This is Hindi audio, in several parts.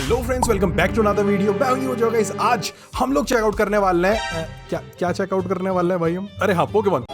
Hello friends, welcome back to another video. मैं हूं जो गाइस, आज हम लोग चेकआउट करने वाले हैं क्या चेकआउट करने वाले हैं भाई हम? अरे हाँ, पोकेमॉन।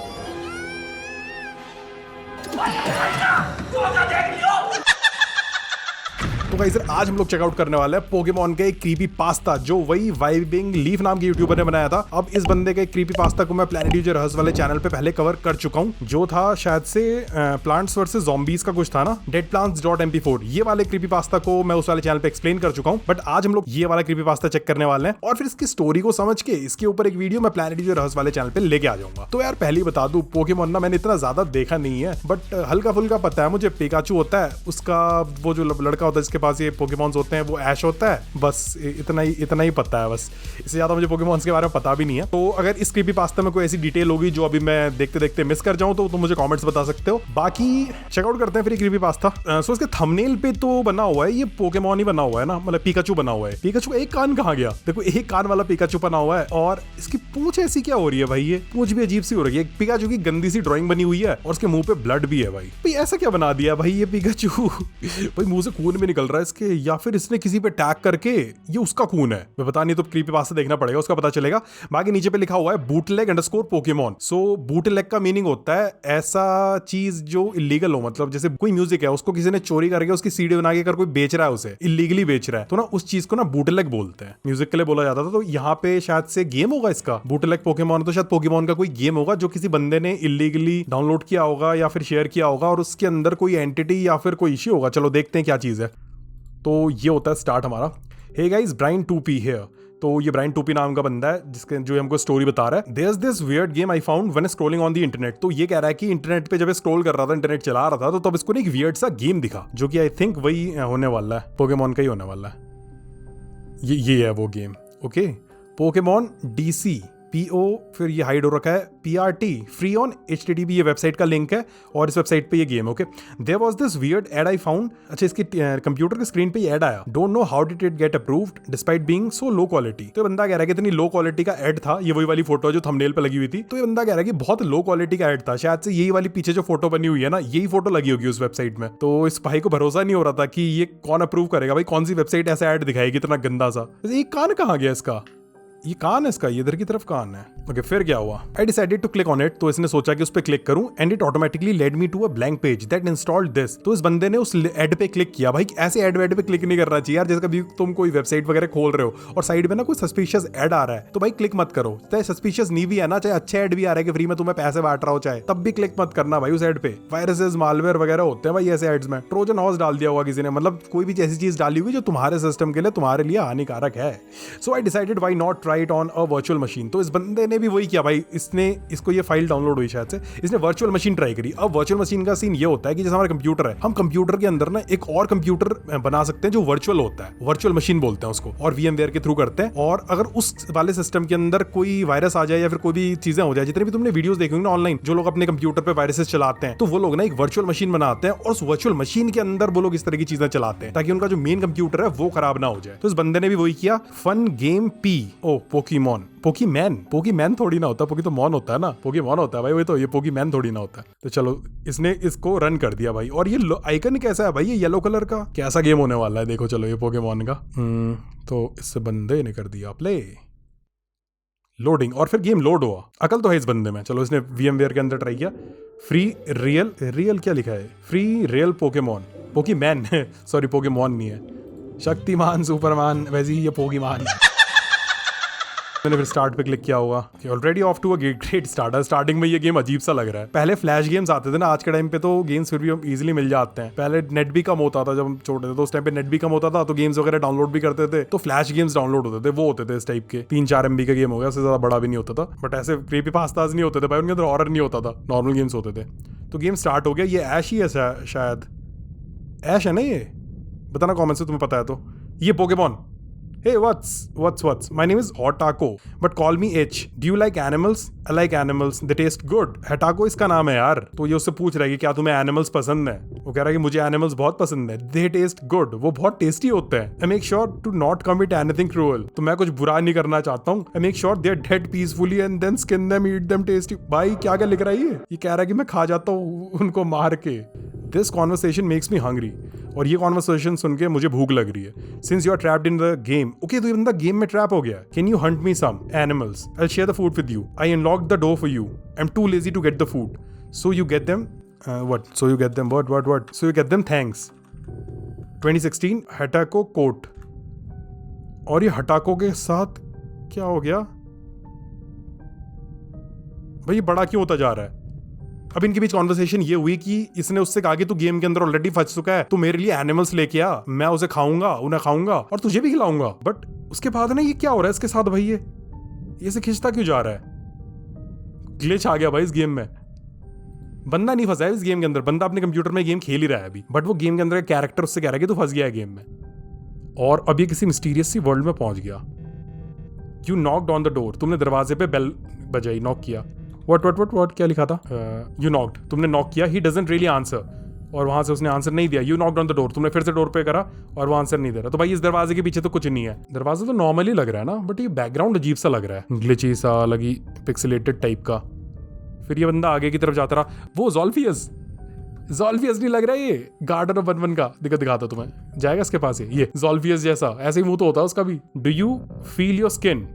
तो गाइस आज हम लोग चेकआउट करने वाले हैं पोकेमॉन के एक क्रीपी पास्ता जो वही वाइबिंग लीफ नाम के यूट्यूबर ने बनाया था। अब इस बंदे के क्रीपी पास्ता को मैं प्लैनेट यूजर रहस्य वाले चैनल पे पहले कवर कर चुका हूँ, जो था शायद से प्लांट्स वर्सेस ज़ॉम्बीज का कुछ था ना, deadplants.mp4। ये वाले क्रीपी पास्ता को मैं उस वाले चैनल पे एक्सप्लेन कर चुका हूँ, बट आज हम लोग ये वाला क्रीपी पास्ता चेक करने वाले हैं और फिर इसकी स्टोरी को समझ के इसके ऊपर एक वीडियो मैं प्लैनेट यूजर रहस्य वाले चैनल पे लेके आ जाऊंगा। तो यार पहले ही बता दूं, पोकेमॉन ना मैंने इतना ज्यादा देखा नहीं है, बट हल्का फुल्का पता है मुझे। पिकाचू होता है, उसका वो जो लड़का होता है जिसके पास ये पोकेमॉन्स होते हैं वो ऐश होता है, बस इतना ही पता है। बस इससे ज्यादा मुझे पोकेमॉन्स के बारे में पता भी नहीं है। तो अगर इस क्रीपी पास्ता में कोई ऐसी डिटेल होगी जो अभी मैं देखते देखते मिस कर जाऊं तो तुम मुझे कमेंट्स बता सकते हो। बाकी चेकआउट करते हैं फिर क्रीपी पास्ता। सो इसके थंबनेल पे तो बना हुआ है ये पोकेमॉन ही बना हुआ है ना, मतलब पिकाचू बना हुआ है। पिकाचू का एक कान कहाँ गया? देखो एक कान वाला पिकाचू बना हुआ है और इसकी पूंछ ऐसी क्या हो रही है भाई? ये पूंछ भी अजीब सी हो रही है। पिकाचू की गंदी सी ड्राइंग बनी हुई है और उसके मुंह पे ब्लड भी है भाई ऐसा क्या बना दिया भाई ये पिकाचू? भाई मुंह से खून भी निकल रहा है इसके, या फिर इसने किसी पे टैग करके ये उसका खून है, मैं पता नहीं। तो क्रीपी पास्ता देखना पड़ेगा, उसका पता चलेगा। बाकी नीचे पे लिखा हुआ है bootleg_Pokemon। सो बूटलेग का मीनिंग होता है ऐसा चीज जो इलीगल हो, मतलब जैसे कोई म्यूजिक है उसको किसी ने चोरी करके उसकी सीडी बना के अगर कोई बेच रहा है, उसे इलीगली बेच रहा है, तो ना उस चीज को ना बूटलेग बोलते हैं। म्यूजिक के लिए बोला जाता था। तो यहाँ पे शायद से गेम होगा इसका बूटलेग पोकेमॉन, तो शायद पोकेमॉन का कोई गेम होगा जो किसी बंदे ने इलीगली डाउनलोड किया होगा या फिर शेयर किया होगा और उसके अंदर कोई एंटिटी या फिर कोई इश्यू होगा। चलो देखते हैं क्या चीज है। तो ये होता है स्टार्ट हमारा। Hey guys, Brian 2P here. तो ये ब्राइन 2P नाम का बंदा है जिसके जो हमको स्टोरी बता रहा है। There's this weird game I found when scrolling on the internet। तो ये कह रहा है कि इंटरनेट पे जब स्क्रॉल कर रहा था, इंटरनेट चला रहा था, तो तब इसको एक वियर्ड सा गेम दिखा जो कि आई थिंक वही होने वाला है, पोकेमॉन का ही होने वाला है। ये है वो game. Okay, Pokemon DC PO, फिर ये हाइड हो रखा है PRT, फ्री ऑन HTTP। ये वेबसाइट का लिंक है और इस वेबसाइट पे ये game. Okay, there was this weird ad I found. अच्छा, इसकी कंप्यूटर के स्क्रीन पे ये एड आया। Don't know how did it get approved despite being so low quality. तो ये बंदा कह रहा है कि इतनी लो क्वालिटी का एड था। ये वही वाली फोटो है जो थंबनेल पे लगी हुई थी। तो ये बंदा कह रहा है कि बहुत लो क्वालिटी का एड था। शायद से यही वाली पीछे जो फोटो बनी हुई है ना, यही फोटो लगी होगी उस वेबसाइट में। तो इस भाई को भरोसा नहीं हो रहा था कि ये कौन अप्रूव करेगा भाई, कौन सी वेबसाइट ऐसा एड दिखाएगी इतना गंदा सा। ये कान कहाँ गया इसका? ये कान है इसका, ये इधर की तरफ कान है। ओके, फिर क्या हुआ? I decided to click on it. तो इसने सोचा कि उस पे क्लिक करूं and it automatically led me to a blank page that installed this. तो इस बंदे ने उस एड पे क्लिक किया। भाई ऐसे एड पे क्लिक नहीं करना चाहिए यार। जैसे कभी तुम कोई वेबसाइट वगैरह खोल रहे हो और साइड में ना कोई सस्पिशियस एड आ रहा है, तो भाई क्लिक मत करो। चाहे सस्पिशियस नहीं भी है ना, चाहे अच्छे एड भी आ रहा है कि फ्री में तुम्हें पैसे बांट रहा हो, चाहे तब भी क्लिक मत करना भाई उस एड पे। वायरसेस, मालवेयर वगैरह होते हैं भाई ऐसे एड्स में। ट्रोजन हॉर्स डाल दिया होगा किसी ने, मतलब कोई भी ऐसी चीज डाली हुई जो तुम्हारे सिस्टम के लिए, तुम्हारे लिए हानिकारक है। So I decided why not try it on a virtual machine. तो इस बंदे ने भी वही किया भाई। इसने इसको ये फाइल डाउनलोड हुई शायद से, इसने वर्चुअल मशीन ट्राई करी। अब वर्चुअल मशीन का सीन ये होता है कि जैसे हमारा कंप्यूटर है, हम कंप्यूटर के अंदर ना एक और कंप्यूटर बना सकते हैं जो वर्चुअल होता है, वर्चुअल मशीन बोलते हैं उसको, और VMware के थ्रू करते हैं। और अगर उस वाले सिस्टम के अंदर कोई वायरस आ जाए या फिर कोई भी चीजें हो जाए, जितने भी तुमने वीडियोस देखी होंगी ना ऑनलाइन, जो लोग अपने कंप्यूटर पे वायरसेस चलाते हैं, तो वो लोग ना एक वर्चुअल मशीन बनाते हैं और उस वर्चुअल मशीन के अंदर वो लोग इस तरह की चीजें चलाते हैं ताकि उनका जो मेन कंप्यूटर है वो खराब ना हो जाए। तो इस बंदे ने भी वही किया। फन गेम P, ओ पोकेमॉन, पोकीमैन थोड़ी ना होता, पोकी तो मॉन होता है ना, पोकेमॉन होता है भाई वही तो, ये पोकीमैन थोड़ी ना होता है। तो चलो इसने इसको रन कर दिया भाई। और ये आइकन कैसा है भाई? ये येलो कलर का कैसा गेम होने वाला है देखो। चलो ये पोकेमॉन का तो इससे बंदे ने कर दिया प्ले, लोडिंग, और फिर गेम लोड हुआ। अकल तो है इस बंदे में। चलो इसने VMware के अंदर ट्राई किया। फ्री रियल क्या लिखा है? Free real Pokemon, Pokemon sorry Pokemon नहीं है, शक्तिमान सुपरमान, वैसे ही ये पोकेमॉन। मैंने फिर स्टार्ट पे क्लिक किया होगा कि already off to a great start. Starting में ये गेम अजीब सा लग रहा है। पहले फ्लैश गेम्स आते थे ना, आज के टाइम पे तो गेम्स फिर भी हम इजीली मिल जाते हैं। पहले नेट भी कम होता था, जब हम छोटे थे तो उस टाइम पे नेट भी कम होता था, तो गेम्स वगैरह डाउनलोड भी करते थे, तो फ्लैश गेम्स डाउनलोड होते थे। वो होते थे इस टाइप के 3-4 MB का गेम हो गया, उससे ज्यादा बड़ा भी नहीं होता था। बट ऐसे क्रीपी पास्तास नहीं होते थे भाई, उनके अंदर हॉरर नहीं होता था, नॉर्मल गेम्स होते थे। तो गेम स्टार्ट हो गया। ये ऐश ही है शायद, ऐश है ना ये? बताना कॉमेंट से तुम्हें पता है तो। ये Pokemon. Hey, what's? My name is Hotako, but call me H. Do you like animals? I like animals. They taste good. Hotako इसका नाम है यार। तो ये उससे पूछ रहा है कि क्या तुम्हें एनिमल्स पसंद है? वो कह रहा है कि मुझे एनिमल्स बहुत पसंद है। They taste good. वो बहुत टेस्टी होते हैं। I make sure to not commit anything cruel. तो मैं कुछ बुरा नहीं करना चाहता हूँ। I make sure they're dead peacefully and then skin them, eat them tasty. भाई क्या लिख रहा है ये? ये कह रहा है कि मैं खा जाता हूँ उनको मार के। This conversation makes me hungry, और ये कॉन्वर्सेशन सुन के मुझे भूख लग रही है। Since you are trapped in the game, okay तो ये बंदा गेम में ट्रैप हो गया है। Can you hunt me some animals, I will share the food with you, I unlock the door for you, I am too lazy to get the food, so you get them what, so you get them what, so you get them thanks. 2016 हटाको कोट, और ये हटाको के साथ क्या हो गया भाई, बड़ा क्यों होता जा रहा है? अब इनके बीच कॉन्वर्सेशन ये हुई कि इसने उससे कहा कि तू गेम के अंदर ऑलरेडी फंस चुका है, तू मेरे लिए एनिमल्स लेके आ, मैं उसे खाऊंगा, उन्हें खाऊंगा और तुझे भी खिलाऊंगा। बट उसके बाद ना ये क्या हो रहा है इसके साथ भाई, ये से खिंचता क्यों जा रहा है? ग्लिच आ गया भाई इस गेम में। बंदा नहीं फंसा है इस गेम के अंदर, बंदा अपने कंप्यूटर में गेम खेल ही रहा है अभी, बट वो गेम के अंदर कैरेक्टर उससे कह रहा है कि तू फंस गया है गेम में, और अभी किसी मिस्टीरियस सी वर्ल्ड में पहुंच गया। You knocked on the door, तुमने दरवाजे पे बेल बजाई, नॉक किया। व्हाट क्या लिखा था? यू नॉक्ड, तुमने नॉक किया। ही डजंट रियली आंसर, और वहां से उसने आंसर नहीं दिया। You knocked on the door, तुमने फिर से डोर पे करा और वो आंसर नहीं दे रहा। तो भाई इस दरवाजे के पीछे तो कुछ नहीं है, दरवाजा तो नॉर्मली लग रहा है ना, बट ये बैकग्राउंड अजीब सा लग रहा है, ग्लिची सा, लगी पिक्सेलेटेड टाइप का। फिर ये बंदा आगे की तरफ जाता रहा। वो ज़ोल्फियस नहीं लग रहा है ये गार्डन ऑफ वन का? दिखाता तुम्हें, जाएगा इसके पास ये ज़ोल्फियस जैसा, ऐसे ही मुंह तो होता है उसका भी। Do you feel your skin,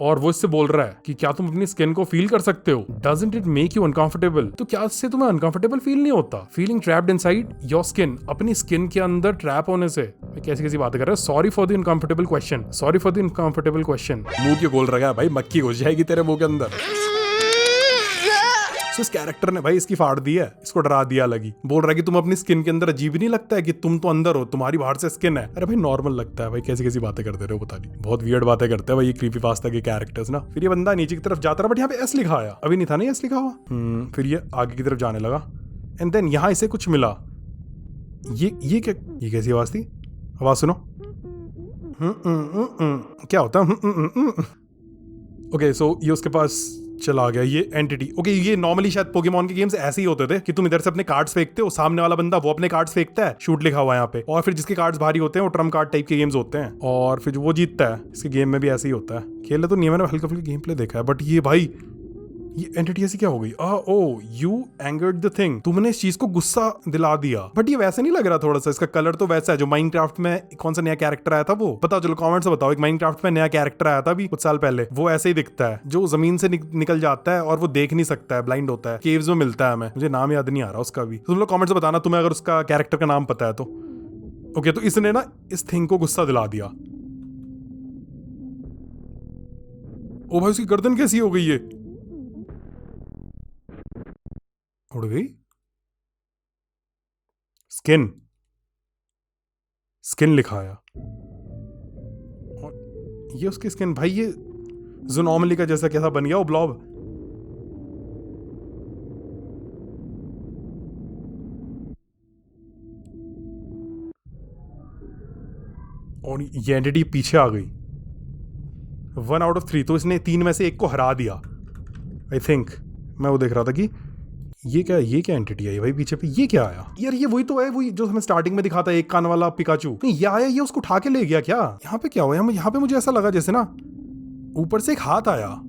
और वो इससे बोल रहा है कि क्या तुम अपनी स्किन को फील कर सकते हो? Doesn't it make you uncomfortable, तो क्या इससे तुम्हें अनकंफर्टेबल फील नहीं होता? Feeling trapped inside your skin, अपनी स्किन के अंदर ट्रैप होने से। कैसी बातें कर रहा है? Sorry for the uncomfortable question, मुंह क्यों बोल रहा है भाई, मक्खी घुस जाएगी तेरे मुंह के अंदर। तो इस कैरेक्टर ने भाई इसकी फाड़ दी है, इसको डरा दिया लगी, बोल रहा है कि तुम अपनी स्किन के अंदर अजीब नहीं लगता है कि तुम तो अंदर हो, तुम्हारी बाहर से स्किन है। अरे भाई नॉर्मल लगता है भाई, कैसी बातें करते रहे हो, पता नहीं, बहुत वियर्ड बातें करते हैं भाई ये क्रीपी पास्ता के कैरेक्टर्स ना। फिर ये बंदा नीचे की तरफ जाता रहा, बट यहाँ पे एस लिखा आया, अभी नहीं था ना एस लिखा हुआ। फिर ये आगे की तरफ जाने लगा, एंड देन यहाँ इसे कुछ मिला। ये कैसी आवाज थी? आवाज सुनो। क्या होता है? ओके सो ये उसके पास चला गया ये एंटिटी। ओके ये नॉर्मली शायद पोकेमॉन के गेम्स ऐसे ही होते थे कि तुम इधर से अपने कार्ड्स फेंकते हो, सामने वाला बंदा वो अपने कार्ड्स फेंकता है, शूट लिखा हुआ है यहाँ पे, और फिर जिसके कार्ड्स भारी होते हैं वो ट्रम्प कार्ड टाइप के गेम्स होते हैं, और फिर वो जीतता है। इसके गेम में भी ऐसे ही होता है। खेले तो नहीं, मैंने हल्का फुल्का गेम प्ले देखा है, बट ये भाई ये एंटिटी ऐसी क्या हो गई? ओ यू एंगर्ड द थिंग, तुमने इस चीज को गुस्सा दिला दिया। बट ये वैसे नहीं लग रहा, थोड़ा सा इसका कलर तो वैसा है जो माइनक्राफ्ट में कौन सा नया कैरेक्टर आया था वो बताओ, चलो कमेंट्स में बताओ। एक माइनक्राफ्ट में नया कैरेक्टर आया था अभी कुछ साल पहले, वो ऐसे ही दिखता है, जो जमीन से निकल जाता है और वो देख नहीं सकता है, ब्लाइंड होता है, केव्स में मिलता है हमें, मुझे नाम याद नहीं आ रहा उसका भी। तो तुम लोग कमेंट्स में बताना तुम्हें अगर उसका कैरेक्टर का नाम पता है तो। ओके तो इसने ना इस थिंग को गुस्सा दिला दिया। ओ भाई उसकी गर्दन कैसी हो गई? है उड़ गई। स्किन लिखा आया, और ये उसकी स्किन भाई, ये ज़ूनॉमली का जैसा कैसा बन गया वो ब्लॉब। और ये एंटिटी पीछे आ गई। 1 आउट ऑफ 3, तो इसने 3 में से 1 को हरा दिया आई थिंक। मैं वो देख रहा था कि ये क्या एंटिटी आई भाई पीछे पे, ये क्या आया यार? ये वही तो है, वही जो हमें स्टार्टिंग में दिखा था, एक कान वाला पिकाचू। नहीं ये आया, ये उसको उठा के ले गया क्या? यहाँ पे क्या हुआ? यहाँ पे मुझे ऐसा लगा जैसे ना ऊपर से एक हाथ आया,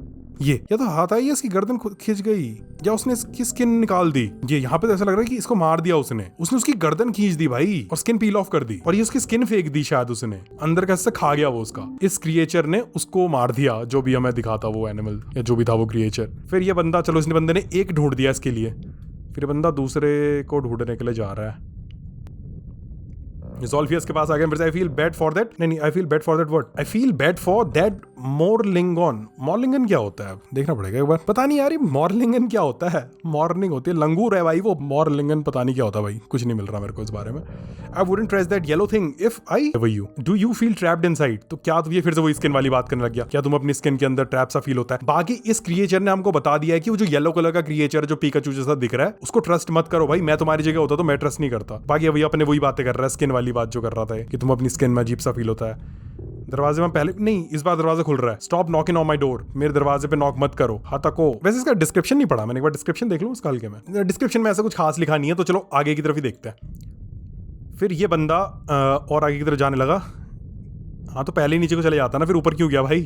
ये या तो हाथ आई, इसकी गर्दन खिंच गई, या उसने इसकी स्किन निकाल दी। ये यहाँ पे तो ऐसा लग रहा है कि इसको मार दिया उसने उसकी गर्दन खींच दी भाई, और स्किन पील ऑफ कर दी, और ये उसकी स्किन फेंक दी शायद उसने, अंदर का हिस्सा खा गया वो उसका। इस क्रिएचर ने उसको मार दिया, जो भी हमें दिखा था वो एनिमल या जो भी था वो क्रिएचर। फिर ये बंदा, चलो इसने बंदे ने एक ढूंढ दिया इसके लिए, फिर बंदा दूसरे को ढूंढने के लिए जा रहा है। ज़ोल्फियस के पास आ गया फिर से। I feel bad for that, नहीं I feel bad for that what, I feel bad for that मोरलिंगन। मोरलिंगन क्या होता है देखना पड़ेगा एक बार, पता नहीं यार ये मोरलिंगन क्या होता है। मॉर्निंग होती है, लंगूर है भाई वो, मोरलिंगन पता नहीं क्या होता भाई, कुछ नहीं मिल रहा मेरे को इस बारे में। I wouldn't trust that yellow thing if I were you. Do you feel trapped inside, तो क्या ये फिर से वही स्किन वाली बात करने लग गया, क्या तुम अपनी स्किन के अंदर ट्रैप सा फील होता है? बाकी इस क्रिएचर ने हमको बता दिया है कि वो जो येलो कलर का क्रिएचर जो पिकाचू जैसा दिख रहा है उसको ट्रस्ट मत करो भाई। मैं तुम्हारी जगह होता तो मैं ट्रस्ट नहीं करता। बाकी वही अपने वही बातें कर रहा है, स्किन वाली बात जो कर रहा था कि तुम अपनी स्किन में अजीब सा फील होता है। दरवाजे में पहले नहीं, इस बार दरवाजा खुल रहा है। Stop knocking on my door, मेरे दरवाजे पे नॉक मत करो। हाथाको, वैसे इसका डिस्क्रिप्शन नहीं पढ़ा मैंने, एक बार डिस्क्रिप्शन देख लूं इसका हल्के में। डिस्क्रिप्शन में ऐसा कुछ खास लिखा नहीं है, तो चलो आगे की तरफ ही देखते हैं। फिर ये बंदा और आगे की तरफ जाने लगा। हाँ तो पहले ही नीचे को चले जाता ना, फिर ऊपर क्यों गया भाई?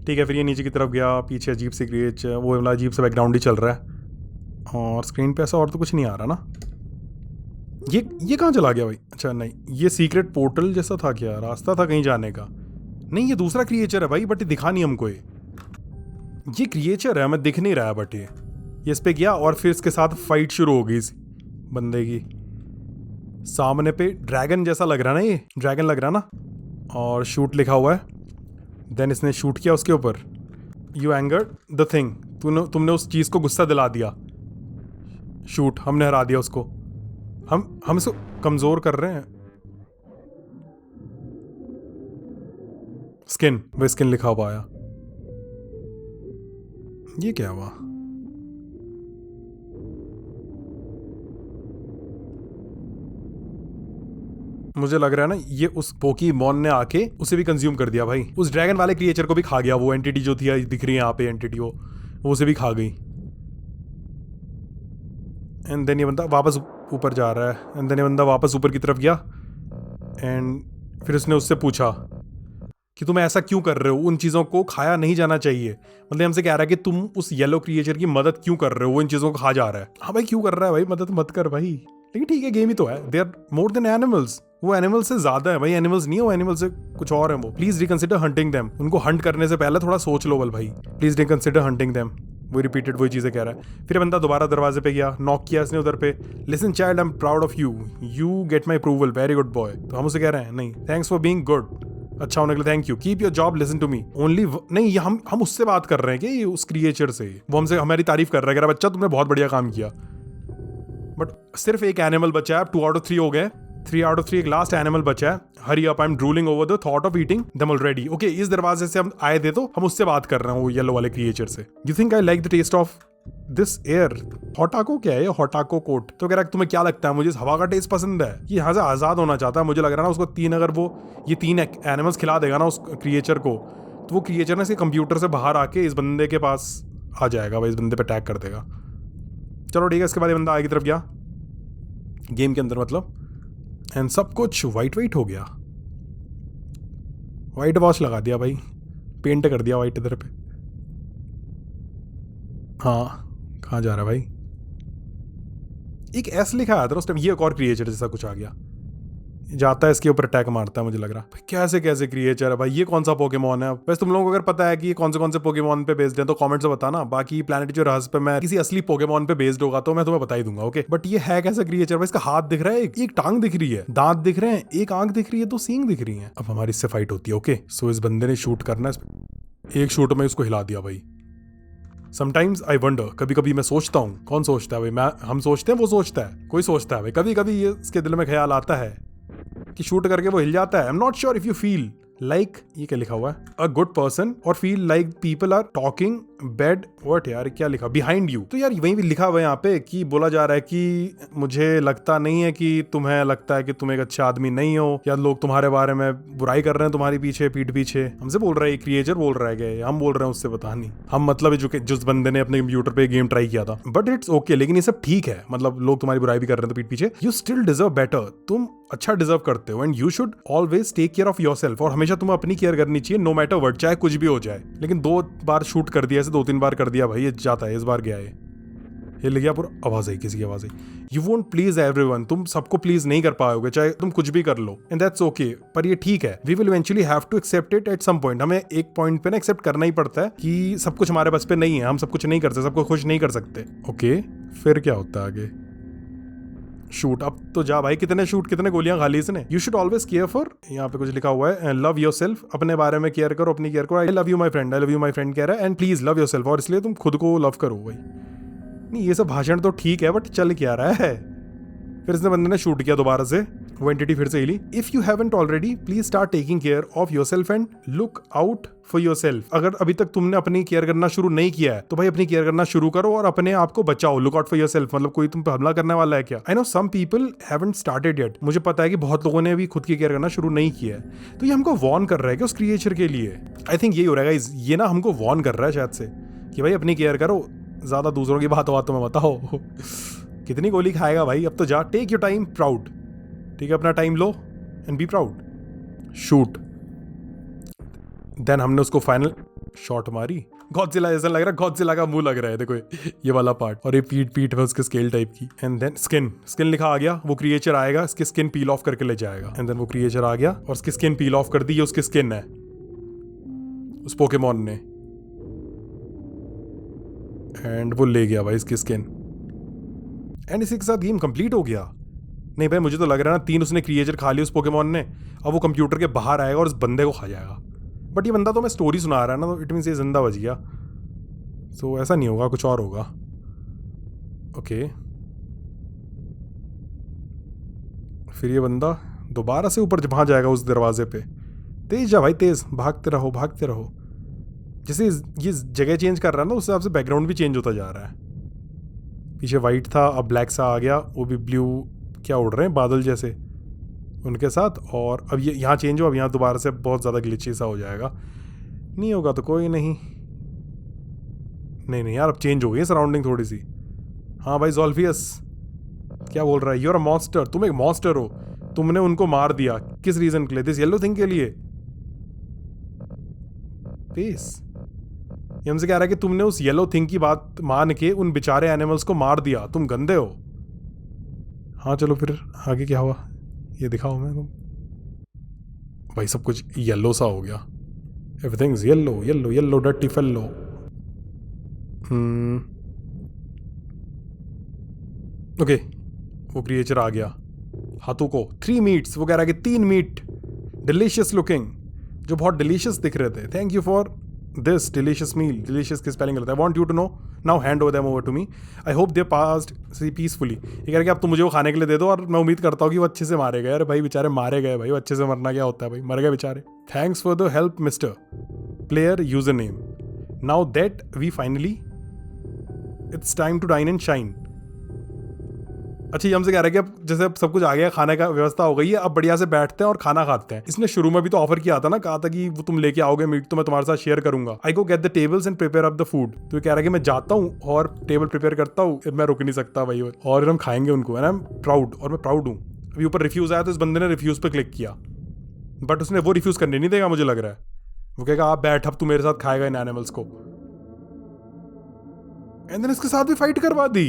ठीक है, फिर ये नीचे की तरफ गया, पीछे अजीब सी क्रिएच वो अजीब सा बैकग्राउंड ही चल रहा है, और स्क्रीन पे ऐसा और तो कुछ नहीं आ रहा ना। ये कहाँ चला गया भाई? अच्छा नहीं, ये सीक्रेट पोर्टल जैसा था क्या? रास्ता था कहीं जाने का? नहीं, ये दूसरा क्रिएचर है भाई, बट ये दिखा नहीं हमको। ये क्रिएचर है, हमें दिख नहीं रहा है, बट ये इस पे गया और फिर इसके साथ फाइट शुरू हो गई इस बंदे की। सामने पे ड्रैगन जैसा लग रहा है ना, ये ड्रैगन लग रहा है ना, और शूट लिखा हुआ है। देन इसने शूट किया उसके ऊपर। यू एंगर्ड द थिंग, तुमने उस चीज़ को गुस्सा दिला दिया। शूट, हमने हरा दिया उसको। हम इसको कमज़ोर कर रहे हैं। स्किन, वो स्किन लिखा हुआ आया। ये क्या हुआ? मुझे लग रहा है ना ये उस पोकीमॉन ने आके उसे भी कंज्यूम कर दिया भाई। उस ड्रैगन वाले क्रिएचर को भी खा गया। वो एंटिटी जो थी दिख रही है यहाँ पे, एंटिटी वो उसे भी खा गई। एंड देन ये बंदा वापस ऊपर जा रहा है। एंड देन ये बंदा वापस ऊपर की तरफ गया। एंड फिर उसने उससे पूछा कि तुम ऐसा क्यों कर रहे हो? उन चीज़ों को खाया नहीं जाना चाहिए। मतलब हमसे कह रहा है कि तुम उस येलो क्रिएचर की मदद क्यों कर रहे हो? वो इन चीज़ों को खा जा रहा है। हाँ भाई, क्यों कर रहा है भाई? मदद मत कर भाई। लेकिन ठीक है, गेम ही तो है। They are more than animals. वो एनिमल्स से ज्यादा है भाई। एनिमल्स नहीं है वो, एनिमल्स से कुछ और है वो। Please reconsider hunting them. उनको हंट करने से पहले थोड़ा सोच लो बल भाई। Please reconsider hunting them. वो रिपीटेड वही चीजें कह रहा है। फिर बंदा दोबारा दरवाजे पे गया, नॉक किया इसने उधर पे। Listen child, I am proud of you, you get my approval, very good boy. तो हम उसे कह रहे हैं नहीं, थैंक्स फॉर बीइंग गुड, अच्छा होने के लिए thank you, keep your job, listen to me only. नहीं, ये हम उससे बात कर रहे हैं कि उस क्रिएचर से। वो हमसे हमारी तारीफ कर रहा है, बच्चा तुमने बहुत बढ़िया काम किया। बट सिर्फ एक एनिमल बचा है। अब 2 आउट ऑफ 3 हो गए। 3 आउट ऑफ 3, एक लास्ट एनिमल बचा है। Hurry up, I am drooling over the thought of eating them already. Okay, इस दरवाजे से हम आए थे तो हम उससे बात कर रहे हैं, वो येलो वाले क्रिएचर से। You think I like the taste of this air? हॉटाको क्या है? हॉटाको कोट। तो कह रहा है तुम्हें क्या लगता है, मुझे इस हवा का टेस्ट पसंद है? कि यहाँ से आजाद होना चाहता है। मुझे लग रहा है ना उसको 3, अगर वो ये 3 एनिमल्स खिला देगा ना उस क्रिएचर को, तो वो क्रिएचर ना इसके कंप्यूटर से बाहर आके इस बंदे के पास आ जाएगा भाई, इस बंदे पे अटैक कर देगा। चलो ठीक है, इसके बाद ये बंदा आगे की तरफ गया, गेम के अंदर मतलब। एंड सब कुछ वाइट वाइट हो गया। वाइट वॉश लगा दिया भाई, पेंट कर दिया वाइट इधर पे। हाँ, कहाँ जा रहा है भाई? एक एस लिखा आया था उस टाइम। ये एक और क्रिएचर जैसा कुछ आ गया, जाता है इसके ऊपर अटैक मारता है। मुझे लग रहा है कैसे कैसे क्रिएचर है भाई। ये कौन सा पोकेमॉन है? वैसे तुम लोगों को अगर पता है कि ये कौन से पोकेमॉन पे बेस्ड है तो कमेंट से बताना। बाकी प्लैनेट जो रहस्य पे मैं किसी असली पोकेमॉन पे बेस्ड होगा तो मैं तुम्हें बता ही दूंगा। ओके, बट ये है कैसा क्रिएचर भाई? इसका हाथ दिख रहा है, एक टांग दिख रही है, दांत दिख रहे हैं, एक आंख दिख रही है, 2 सींग दिख रही है। अब हमारी इससे फाइट होती है। ओके, सो इस बंदे ने शूट करना है। एक शूट में उसको हिला दिया भाई। समटाइम्स आई वंडर, कभी कभी मैं सोचता हूँ। कौन सोचता है भाई? हम सोचते हैं, वो सोचता है, कोई सोचता है भाई? कभी कभी ये इसके दिल में ख्याल आता है कि शूट करके वो हिल जाता है। I am not sure if you feel like, ये क्या लिखा हुआ है, अ गुड पर्सन और feel like people are talking bad what यार, क्या लिखा बिहाइंड यू? तो यार वहीं भी लिखा हुआ है यहाँ पे कि बोला जा रहा है कि मुझे लगता नहीं है कि तुम्हें लगता है कि तुम एक अच्छा आदमी नहीं हो, या लोग तुम्हारे बारे में बुराई कर रहे हैं तुम्हारी पीछे, पीठ पीछे। हमसे बोल रहा है, क्रिएचर बोल रहा है क्या? हम बोल रहे हैं उससे, पता नहीं। हम मतलब जो जिस बंदे ने अपने कंप्यूटर पे गेम ट्राई किया था। बट इट्स ओके, लेकिन ये सब ठीक है। मतलब लोग तुम्हारी बुराई भी कर रहे हैं तो पीठ पीछे। यू स्टिल डिजर्व बेटर, तुम अच्छा डिजर्व करते हो। And you should always take care of yourself, और हमेशा तुम्हें अपनी केयर करनी चाहिए, नो मैटर व्हाट, चाहे कुछ भी हो जाए। लेकिन 2 बार शूट कर दिया, ऐसे 2-3 बार कर दिया भाई, ये जाता है। इस बार गया है, हिल गया पूरा। आवाज आई, किसी की आवाज आई। यू वोंट प्लीज एवरीवन, तुम सबको प्लीज नहीं कर पाओगे, चाहे तुम कुछ भी कर लो। एंड दैट्स ओके, पर ये ठीक है। We will eventually have to accept it at some point. हमें एक पॉइंट पे ना एक्सेप्ट करना ही पड़ता है कि सब कुछ हमारे बस पे नहीं है, हम सब कुछ नहीं कर सकते, सबको खुश नहीं कर सकते। ओके, फिर क्या होता है आगे? शूट। अब तो जा भाई, कितने शूट, कितने गोलियां खा ली इसने। You should always care for, यहाँ पे कुछ लिखा हुआ है, लव योर सेल्फ, अपने बारे में केयर करो, अपनी केयर करो। I love you my friend, I love you my friend कह रहा है। And please love your self, और इसलिए तुम खुद को लव करो भाई। नहीं, ये सब भाषण तो ठीक है, बट चल क्या रहा है? फिर इसने बंदे ने शूट किया दोबारा से, वो एंटिटी फिर से हिली। If you haven't already, please start taking care of yourself and look out for yourself. अगर अभी तक तुमने अपनी केयर करना शुरू नहीं किया है तो भाई अपनी केयर करना शुरू करो और अपने आप को बचाओ। लुक आउट फॉर योरसेल्फ मतलब कोई तुम पे हमला करने वाला है क्या? I know some people haven't started yet, मुझे पता है कि बहुत लोगों ने अभी खुद की केयर करना शुरू नहीं किया है। तो ये हमको वॉर्न कर रहा है कि उस क्रिएचर के लिए। आई थिंक यही हो रहा है गाइस, ये ना हमको वॉर्न कर रहा है शायद से कि भाई अपनी केयर करो, ज्यादा दूसरों की बात तो मैं बताओ। कितनी गोली खाएगा भाई? अब तो जा, टेक योर टाइम, प्राउड। ठीक है, अपना टाइम लो and be proud. Shoot. Then हमने उसको फाइनल शॉट मारी। गॉडजिला जैसा लग रहा है, गॉडजिला का मुंह लग रहा है, देखो ये वाला पार्ट, और ये पीठ में उसके स्केल टाइप की। एंड देन स्किन लिखा आ गया, वो क्रिएचर आएगा, इसकी स्किन पील ऑफ करके ले जाएगा। एंड देन वो क्रिएचर आ गया और उसकी स्किन पील ऑफ कर दी, ये उसकी स्किन है उस पोकेमॉन ने, एंड वो ले गया भाई इसकी स्किन। एंड इसी के साथ गेम कंप्लीट हो गया। नहीं भाई, मुझे तो लग रहा है ना 3 उसने क्रिएचर खा लिया उस पोकेमॉन ने, अब वो कंप्यूटर के बाहर आएगा और उस बंदे को खा जाएगा। बट ये बंदा तो मैं स्टोरी सुना रहा है ना, तो इट मीन्स ये जिंदा बच गया। सो ऐसा नहीं होगा, कुछ और होगा। ओके, फिर ये बंदा दोबारा से ऊपर वहां जाएगा उस दरवाजे पे। तेज जा भाई, तेज, भागते रहो भागते रहो। जैसे ये जगह चेंज कर रहा है ना, उस हिसाब से बैकग्राउंड भी चेंज होता जा रहा है। पीछे वाइट था, अब ब्लैक सा आ गया, वो भी ब्लू क्या उड़ रहे हैं बादल जैसे उनके साथ। और अब ये यहाँ चेंज हो, अब यहाँ दोबारा से बहुत ज़्यादा ग्लिची सा हो जाएगा। नहीं होगा तो कोई नहीं, नहीं यार, अब चेंज हो गई सराउंडिंग थोड़ी सी। हाँ भाई ज़ोल्फियस क्या बोल रहा है? यूर अ मॉन्स्टर, तुम एक मॉन्स्टर हो, तुमने उनको मार दिया। किस रीजन के लिए? दिस येलो थिंग के लिए। पीस, ये हमसे कह रहा है कि तुमने उस येलो थिंग की बात मान के उन बेचारे एनिमल्स को मार दिया, तुम गंदे हो। हाँ चलो फिर आगे क्या हुआ ये दिखाओ मैं तुम। भाई सब कुछ येलो सा हो गया, everything's yellow yellow yellow, dirty fellow. Okay, वो क्रिएचर आ गया, हाथों को 3 मीट्स, वो कह रहा है कि 3 मीट डिलीशियस लुकिंग, जो बहुत डिलीशियस दिख रहे थे। Thank you for this delicious meal. Delicious की स्पेलिंग गलत है। I want you to know, now hand over them over to me. I hope they passed peacefully. ये कह रहे कि अब तुम मुझे वो खाने के लिए दे दो, और मैं उम्मीद करता हूँ कि वो अच्छे से मारे गए। अरे भाई बेचारे मारे गए भाई, वो अच्छे से मरना क्या होता है भाई, मर गए बेचारे। Thanks for the help mister player user name. Now that we finally, it's time to dine and shine. अच्छा, ये हमसे कह रहा है कि अब जैसे अब सब कुछ आ गया, खाने का व्यवस्था हो गई है, अब बढ़िया से बैठते हैं और खाना खाते हैं। इसने शुरू में भी तो ऑफर किया था ना, कहा था कि वो तुम लेके आओगे मीट तो मैं तुम्हारे साथ शेयर करूंगा। I go get the tables and prepare up the food. तो ये कह रहा है कि मैं जाता हूँ और टेबल प्रिपेयर करता हूँ, मैं रुक नहीं सकता भाई, और हम खाएंगे उनको, एंड आई एम प्राउड, और मैं प्राउड हूँ। अभी ऊपर रिफ्यूज आया तो इस बंदे ने रिफ्यूज पे क्लिक किया, बट उसने वो रिफ्यूज करने नहीं देगा मुझे लग रहा है। वो कहेगा आप बैठ, अब तू मेरे साथ खाएगा इन एनिमल्स को। एंड देन इसके साथ भी फाइट करवा दी।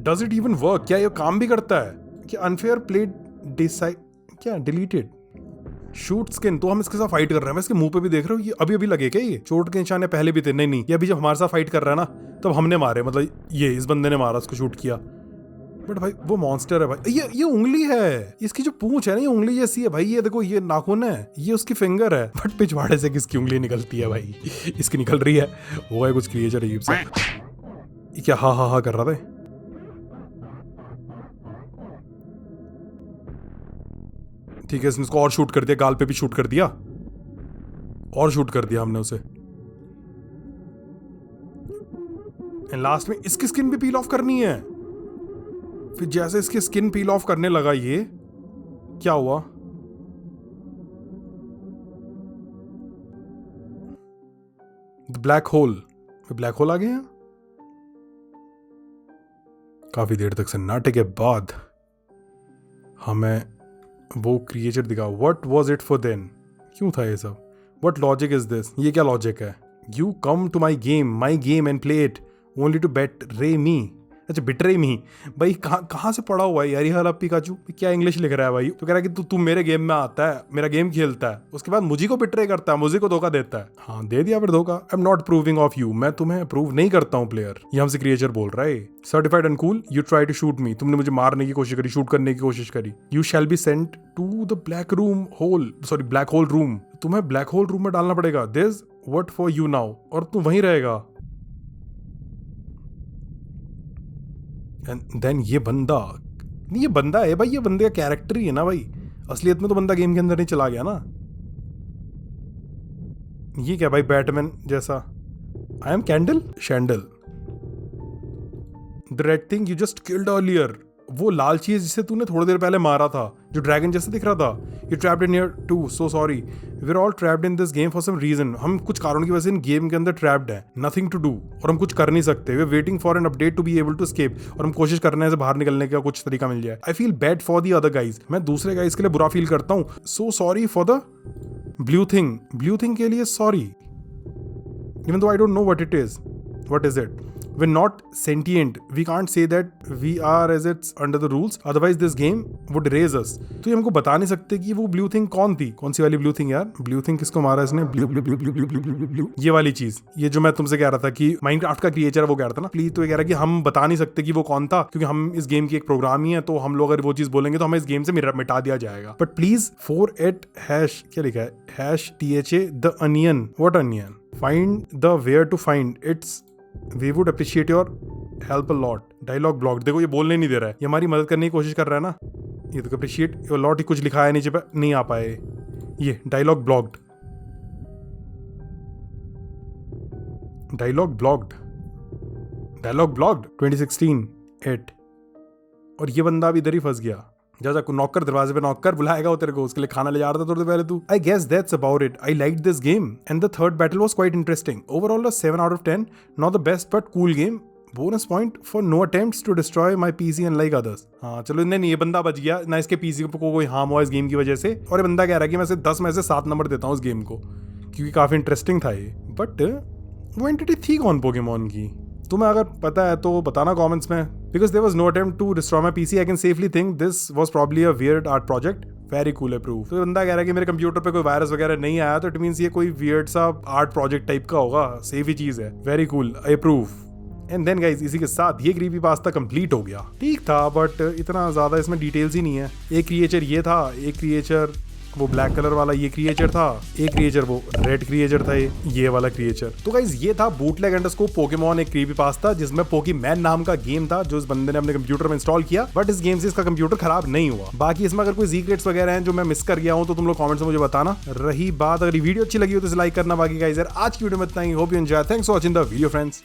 Does it even work? क्या ये काम भी करता है? क्या अनफेयर प्ले डिसाइड, क्या डिलीटेड शूट स्किन। तो हम इसके साथ फाइट कर रहे हैं, मैं इसके मुंह पे भी देख रहा हूँ, ये अभी अभी लगे क्या? ये चोट के निशान पहले भी थे? नहीं, ये अभी जब हमारे साथ फाइट कर रहा है ना, तब हमने मारे, मतलब ये इस बंदे ने मारा, उसको शूट किया। बट भाई वो मॉन्स्टर है भाई। ये उंगली है, इसकी जो पूंछ है ना, ये उंगली जैसी है भाई। ये देखो, ये नाखून है, ये उसकी फिंगर है। बट पिछवाड़े से किसकी उंगली निकलती है भाई? इसकी निकल रही है। वो है कुछ क्रिएचर अजीब सा। ये क्या हा कर रहा था? ठीक है, इसने उसको और शूट कर दिया, गाल पे भी शूट कर दिया, और शूट कर दिया हमने उसे। एंड लास्ट में इसकी स्किन भी पील ऑफ करनी है। फिर जैसे इसकी स्किन पील ऑफ करने लगा, ये क्या हुआ? ब्लैक होल आ गया। काफी देर तक सन्नाटे के बाद हमें वो क्रिएचर दिखा। What was it for then? क्यों था ये सब? What logic is this? ये क्या लॉजिक है? You come to my game and play it only to betray me. अच्छा, बिट्रे मी भाई, कहाँ से पढ़ा हुआ है यार ये वाला पिकाचू? क्या इंग्लिश लिख रहा है भाई? तो कह रहा है कि तू मेरे गेम में आता है, मेरा गेम खेलता है, उसके बाद मुझे को बिट्रे करता है, मुझे को धोखा देता है। हाँ, दे दिया फिर धोखा। आई am not approving of you, मैं तुम्हें अप्रूव नहीं करता हूँ प्लेयर। ये हमसे क्रिएचर बोल रहा है। Certified uncool, you try to shoot me, तुमने मुझे मारने की कोशिश करी, शूट करने की कोशिश करी। You shall be sent to the black hole room. तुम्हें ब्लैक होल रूम में डालना पड़ेगा। This what for you now, और तू वहीं रहेगा। एंड देन ये बंदा है भाई, ये बंदे का कैरेक्टर ही है ना भाई। असलियत में तो बंदा गेम के अंदर नहीं चला गया ना। ये क्या भाई, बैटमैन जैसा? आई एम शैंडल, the red thing you just killed earlier. वो लाल चीज जिसे तूने थोड़ी देर पहले मारा था, जो ड्रैगन जैसे दिख रहा था, you trapped in here too, so sorry, we are all trapped in this game for some reason. हम कुछ कारणों की वजह से इन गेम के अंदर ट्रैप्ड हैं, नथिंग टू डू, और हम कुछ कर नहीं सकते। We are waiting for an update to be able to escape, और हम कोशिश कर रहे हैं बाहर निकलने का कुछ तरीका मिल जाए। आई feel bad for the other guys, मैं दूसरे गाइज के लिए बुरा फील करता हूँ। So sorry for the blue thing के लिए sorry, even though I don't know what it is. What is it? We're not sentient. We can't say that we are as it's under the rules. Otherwise this game would raise us. तो ये हमको बता नहीं सकते कि वो ब्लू थिंग कौन थी, कौन सी वाली ब्लू थिंग यार? ब्लू थिंग किसको मारा इसने? ब्लू ये वाली चीज, ये जो मैं तुमसे कह रहा था कि माइनक्राफ्ट का क्रिएचर है वो कह रहा था ना, प्लीज। तो ये कह रहा है कि हम बता नहीं सकते कि वो कौन था, क्योंकि हम इस गेम की एक प्रोग्राम ही है, तो हम लोग अगर वो चीज बोलेंगे तो हमें इस गेम से मिटा दिया जाएगा। बट प्लीज 48 हैश क्या लिखा है, hash THA the onion, what onion, find the where to find it's, we would appreciate your help a lot. Dialogue blocked, देखो ये बोलने नहीं दे रहा है, ये हमारी मदद करने की कोशिश कर रहा है ना। ये तो appreciate your lot ही कुछ लिखा है नीचे पे, नहीं आ पाए, ये dialogue blocked, dialogue blocked, dialogue blocked 2016 8। और ये बंदा भी इधर ही फंस गया। जा नॉक कर, दरवाजे पे नॉक कर, बुलाएगा वो तेरे को, उसके लिए खाना ले जा रहा था थोड़ी देर पहले तू। I guess that's about it. I like this game and the third battle was quite interesting. Overall 7 out of 10, not the best but cool game. Bonus point for no attempts to destroy my PC unlike others. हाँ चलो, नहीं ये बंदा बच गया ना, इसके पीसी को कोई हार्म हुआ इस गेम की वजह से। और ये बंदा कह रहा है कि मैं इसे 10 में से 7 नंबर देता हूँ इस गेम को, क्योंकि काफी इंटरेस्टिंग था ये। बट वो एंटिटी थी कौन पोकेमॉन की? तुम्हें अगर पता है तो बताना कमेंट्स में, because there was no attempt to destroy my PC. I can safely think this was probably a weird art project. Very cool approve. तो बंदा कह रहा है कि मेरे कंप्यूटर पे कोई वायरस वगैरह नहीं आया, तो इट मींस ये कोई weird सा आर्ट प्रोजेक्ट टाइप का होगा, सेफ ही चीज है। Very cool, I approve. And then guys, इसी के साथ ये क्रीपी पास्ता कंप्लीट हो गया। ठीक था बट इतना ज्यादा इसमें डिटेल्स ही नहीं है। एक क्रिएचर ये था, एक क्रिएचर वो ब्लैक कलर वाला ये क्रिएचर था, एक क्रिएचर वो रेड क्रिएचर था, ये वाला क्रिएचर। तो गाइस ये था बूटलेग अंडरस्कोर पोकेमॉन, एक क्रीपी पास्ता जिसमें पोकेमैन नाम का गेम था जो इस बंदे ने अपने कंप्यूटर में इंस्टॉल किया। बट इस गेम से इसका कंप्यूटर खराब नहीं हुआ। बाकी इसमें अगर कोई सीक्रेट्स वगैरह हैं जो मैं मिस कर गया हूं तो तुम लोग कमेंट्स में मुझे बताना। रही बात अगर वीडियो अच्छी लगी हो तो इसे लाइक करना। बाकी गाइस यार आज की वीडियो में इतना ही। Hope you enjoy, thanks for watching the video friends.